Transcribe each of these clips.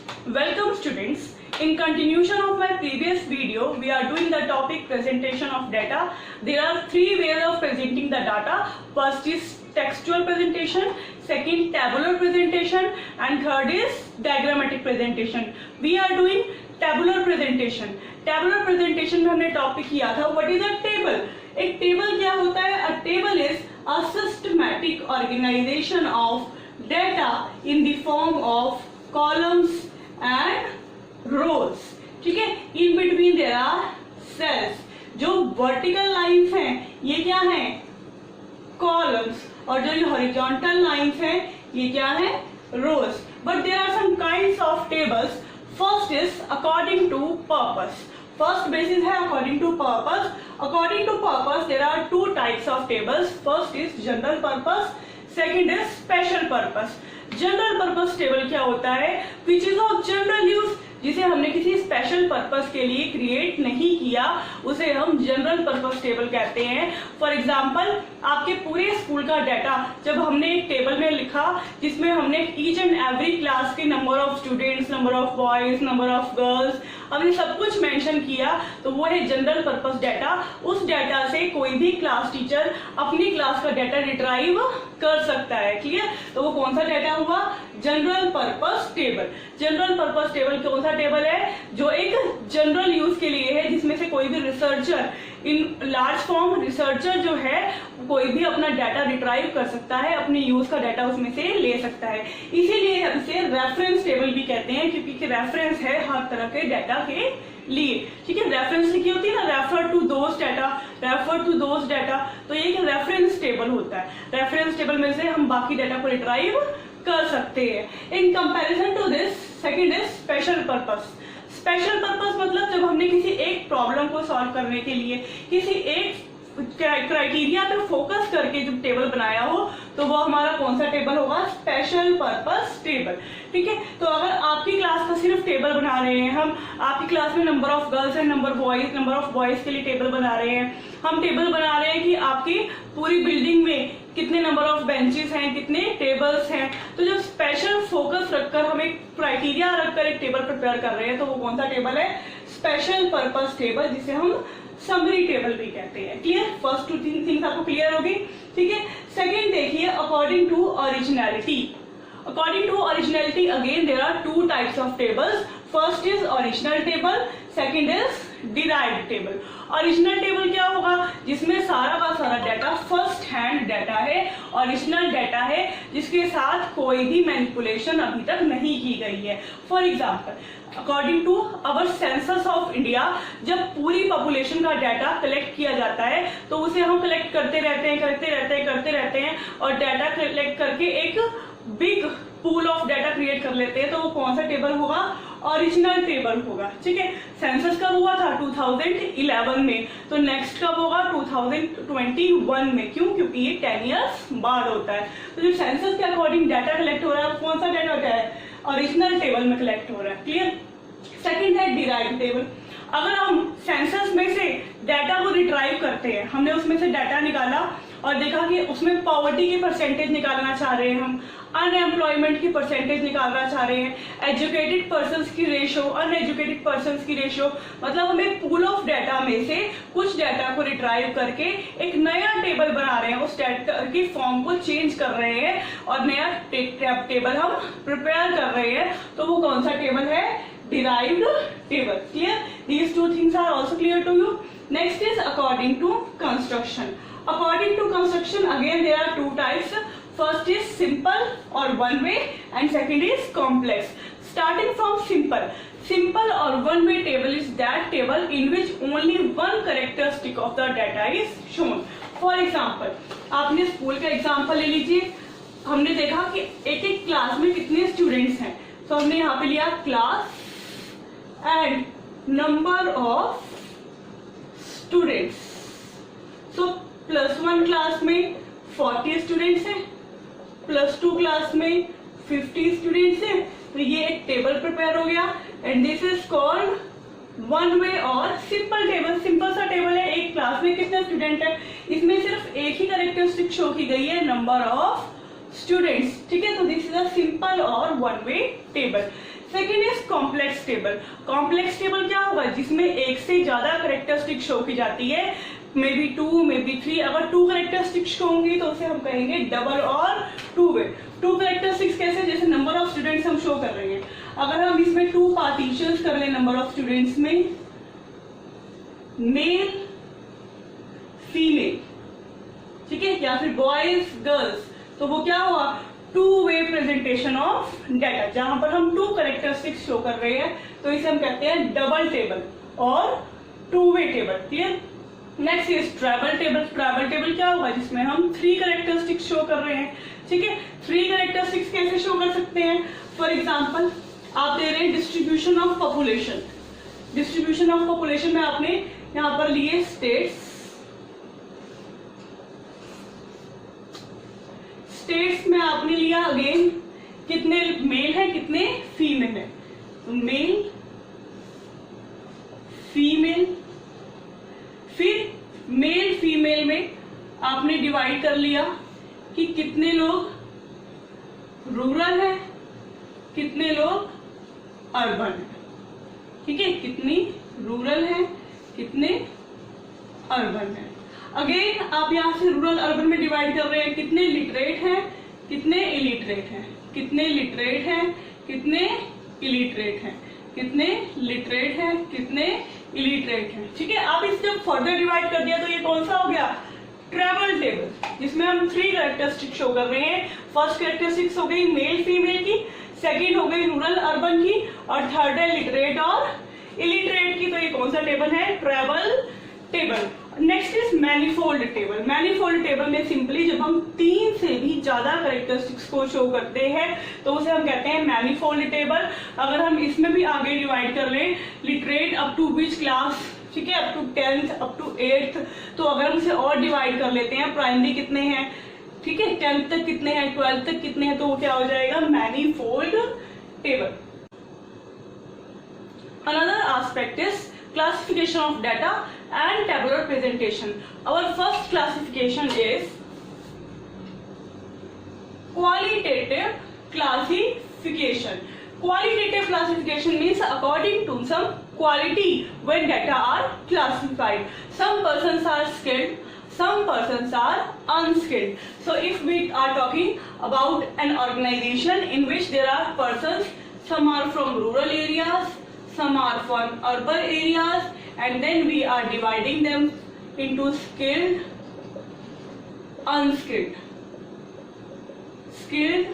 Welcome students. In continuation of my previous video, we are doing the topic presentation of data. There are three ways of presenting the data. First is textual presentation, second tabular presentation, and third is diagrammatic presentation. We are doing tabular presentation. Tabular presentation में हमने topic किया था what is a table. एक table क्या होता है? A table is a systematic organization of data in the form of columns and rows. ठीक है, in between there are cells. जो vertical lines हैं ये क्या हैं? Columns. और जो ये horizontal lines हैं ये क्या है? Rows. But there are some kinds of tables. First is according to purpose. First basis है according to purpose. According to purpose there are two types of tables. First is general purpose. Second is special purpose. General purpose table क्या होता है? Which is of general use, जिसे हमने किसी special purpose के लिए create नहीं किया उसे हम जनरल पर्पस टेबल कहते हैं. फॉर एग्जाम्पल आपके पूरे स्कूल का डाटा जब हमने एक टेबल में लिखा जिसमें हमने ईच एंड एवरी क्लास के number of students, number of boys, number of girls, हमने सब कुछ मेंशन किया तो वो है जनरल पर्पस डाटा. उस डाटा से कोई भी क्लास टीचर अपनी क्लास का डाटा रिट्राइव कर सकता है. क्लियर? तो वो कौन सा डाटा हुआ? General purpose table. General purpose table कौन सा टेबल है? जो एक जनरल यूज के लिए है, जिसमें से कोई भी researcher in large form researcher जो है कोई भी अपना डाटा रिट्राइव कर सकता है, अपने यूज का डाटा उसमें से ले सकता है. इसीलिए इसे रेफरेंस टेबल भी कहते हैं, क्योंकि रेफरेंस है हर तरह के डाटा के लिए. ठीक है, रेफरेंस लिखी होती है ना, refer to those data, refer to those data, तो ये एक रेफरेंस टेबल होता है. रेफरेंस टेबल में से हम बाकी डाटा को रिट्राइव कर सकते हैं. In comparison to this second is special purpose. Special purpose मतलब जब हमने किसी एक प्रॉब्लम को सॉल्व करने के लिए किसी एक क्राइटेरिया पे फोकस करके जो टेबल बनाया हो तो वो हमारा कौन सा टेबल होगा? Special purpose table. ठीक है, तो अगर आपकी क्लास का सिर्फ टेबल बना रहे हैं हम, आपकी क्लास में number of girls and number of boys के लिए टेबल बना रहे हैं, हम टेबल बना रहे हैं कि आपकी पूरी बिल्डिंग में कितने नंबर ऑफ बेंचेस हैं, कितने टेबल्स हैं, तो जब स्पेशल फोकस रखकर हम एक क्राइटेरिया रखकर एक टेबल प्रिपेयर कर रहे हैं तो वो कौन सा टेबल है? स्पेशल पर्पस टेबल, जिसे हम समरी टेबल भी कहते हैं. क्लियर? फर्स्ट टू थिंग्स आपको क्लियर होगी. ठीक है, सेकेंड देखिए according to originality. According to originality again there are two types of tables. First is original table, second is derived table. Original table क्या होगा? जिसमें सारा का सारा डाटा फर्स्ट हैंड डाटा है, ओरिजिनल डाटा है, जिसके साथ कोई भी मैनिपुलेशन अभी तक नहीं की गई है. For example according to our census of India, जब पूरी पॉपुलेशन का डाटा कलेक्ट किया जाता है तो उसे हम कलेक्ट करते रहते हैं और डाटा कलेक्ट करके एक big pool of data create कर लेते हैं. तो वो कौन सा टेबल होगा? ओरिजिनल टेबल होगा. ठीक है, सेंसस कब हुआ था? 2011 में. तो नेक्स्ट कब होगा? 2021 में. क्यों? क्योंकि ये 10 ईयर्स बाद होता है. तो जो सेंसस के अकॉर्डिंग डाटा कलेक्ट हो रहा है कौन सा डाटा होता है? ओरिजिनल टेबल में कलेक्ट हो रहा है. क्लियर? सेकंड है डिराइव्ड टेबल. अगर हम सेंसस में से डाटा को रिट्राइव करते हैं, हमने उसमें से डाटा निकाला और देखा कि उसमें पॉवर्टी की परसेंटेज निकालना चाह रहे हैं, हम अनएम्प्लॉयमेंट की परसेंटेज निकालना चाह रहे हैं, एजुकेटेड पर्संस की रेशियो, अनएजुकेटेड पर्संस की रेशियो, मतलब हम पूल ऑफ डाटा में से कुछ डाटा को रिट्राइव करके एक नया टेबल बना रहे हैं, उस डाटा की फॉर्म को चेंज कर रहे हैं और नया टेबल हम प्रिपेयर कर रहे हैं. तो वो कौन सा टेबल है? Derived table. Clear? These two things are also clear to you. Next is according to construction. According to construction again there are two types. First is simple or one way and second is complex. Starting from simple. Simple or one way table is that table in which only one characteristic of the data is shown. For example, आपने school का example ले लीजिए. हमने देखा कि एक एक class में कितने स्टूडेंट्स हैं, तो हमने यहाँ पे लिया class and number of students. So +1 class में 40 स्टूडेंट्स हैं, +2 क्लास में 50 स्टूडेंट्स हैं. तो ये एक टेबल प्रिपेयर हो गया and this is called one way और सिंपल टेबल. सिंपल सा टेबल है, एक क्लास में कितने स्टूडेंट है, इसमें सिर्फ एक ही कैरेक्टरिस्टिक शो की गई है, नंबर ऑफ स्टूडेंट्स. ठीक है, तो दिस इज अ सिंपल और one way table. Second is complex table. Complex table क्या होगा, जिसमें एक से ज्यादा कैरेक्टरिस्टिक शो की जाती है, मे बी 2 मे बी 3। अगर 2 कैरेक्टरिस्टिक्स होंगी तो उसे हम कहेंगे डबल और 2 वे। 2 कैरेक्टरिस्टिक्स कैसे, जैसे नंबर ऑफ स्टूडेंट्स हम शो कर रहे हैं, अगर हम इसमें 2 पार्टीशंस कर ले नंबर ऑफ स्टूडेंट्स में, मेल फीमेल, ठीक है, या फिर बॉयज गर्ल्स, तो वो क्या हुआ, 2 वे प्रेजेंटेशन ऑफ डाटा। जहां पर हम 2 कैरेक्टरिस्टिक्स शो कर रहे हैं तो इसे हम कहते हैं डबल टेबल और 2 वे table. Clear. Next is travel table. Travel table क्या होगा, जिसमें हम 3 कैरेक्टरिस्टिक्स शो कर रहे हैं, ठीक है। 3 कैरेक्टरिस्टिक्स कैसे शो कर सकते हैं, फॉर एग्जांपल आप दे रहे हैं distribution of population. Distribution of population में आपने यहां पर लिए स्टेट्स, स्टेट्स में आपने लिया अगेन कितने मेल है कितने फीमेल है, तो मेल फीमेल, फिर मेल फीमेल में आपने डिवाइड कर लिया कि कितने लोग रूरल है कितने लोग अर्बन है, ठीक है, कितनी रूरल है कितने अर्बन है। अगेन आप यहां से रूरल अर्बन में डिवाइड कर रहे हैं, कितने लिटरेट हैं कितने इलिटरेट हैं, कितने लिटरेट हैं कितने इलिटरेट हैं, कितने लिटरेट हैं कितने इलिटरेट हैं, ठीक है। आप इसे जब फर्दर डिवाइड कर दिया तो ये कौन सा हो गया, ट्रैवल टेबल, जिसमें हम 3 कैरेक्टरिस्टिक शो कर रहे हैं। फर्स्ट कैरेक्टरिस्टिक्स हो गई मेल फीमेल की, सेकंड हो गई रूरल अर्बन की, और थर्ड है लिटरेट और इलिटरेट की। तो ये कौन सा टेबल है, travel table. Next is manifold table. Manifold table में सिंपली जब हम 3 से भी ज्यादा कैरेक्टरिस्टिक्स को शो करते हैं तो उसे हम कहते हैं मैनीफोल्ड टेबल। अगर हम इसमें भी आगे डिवाइड कर लें, literate up to which class, ठीक है, up to 10th up to 8th, तो अगर हम इसे और डिवाइड कर लेते हैं, प्राइमरी कितने हैं, ठीक है, 10th तक कितने हैं, 12th तक कितने हैं, तो वो क्या हो जाएगा, manifold table. Another aspect is classification of data and tabular presentation. Our first classification is qualitative classification. Qualitative classification means according to some quality when data are classified. Some persons are skilled, some persons are unskilled. So if we are talking about an organization in which there are persons, some are from rural areas, some are from urban areas, and then we are dividing them into skilled, unskilled, skilled,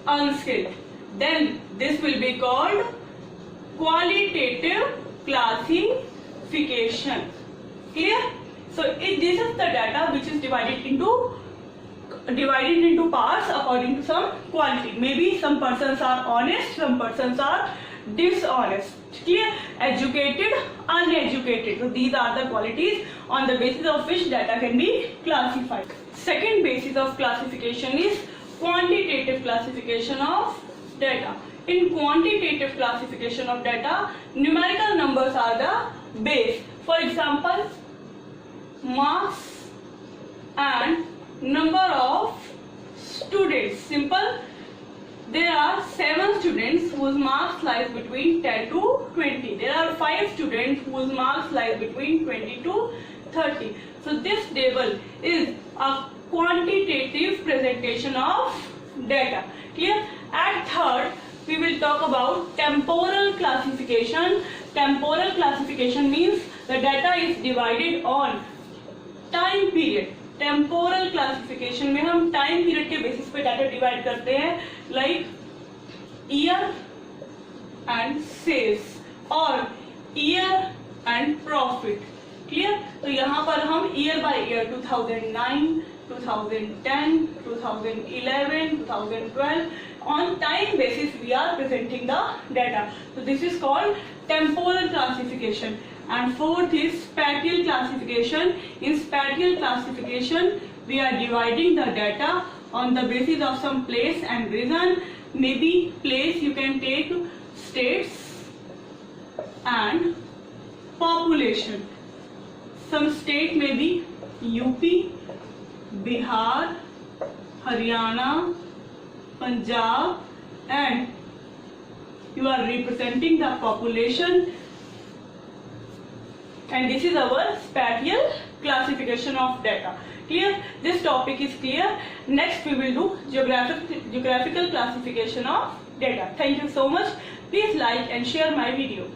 unskilled. Then this will be called qualitative classification. Clear? So this is the data which is divided into parts according to some quality. Maybe some persons are honest, some persons are dishonest, clear, educated, uneducated. So these are the qualities on the basis of which data can be classified. Second basis of classification is quantitative classification of data. In quantitative classification of data, numerical numbers are the base. For example, marks and number of students. Simple. There are 7 students whose marks lies between 10 to 20. There are 5 students whose marks lies between 20 to 30. So this table is a quantitative presentation of data. Clear? At third, we will talk about temporal classification. Temporal classification means the data is divided on time period. Temporal classification में हम time period के basis पे data divide करते हैं, like year and sales और year and profit. Clear? तो यहाँ पर हम year by year 2009, 2010, 2011, 2012 on time basis we are presenting the data. So this is called temporal classification. And fourth is spatial classification. In spatial classification, we are dividing the data on the basis of some place and region. Maybe place you can take states and population. Some state may be UP, Bihar, Haryana, Punjab and you are representing the population, and this is our spatial classification of data. Clear? This topic is clear. Next we will do geographical classification of data. Thank you so much. Please like and share my video.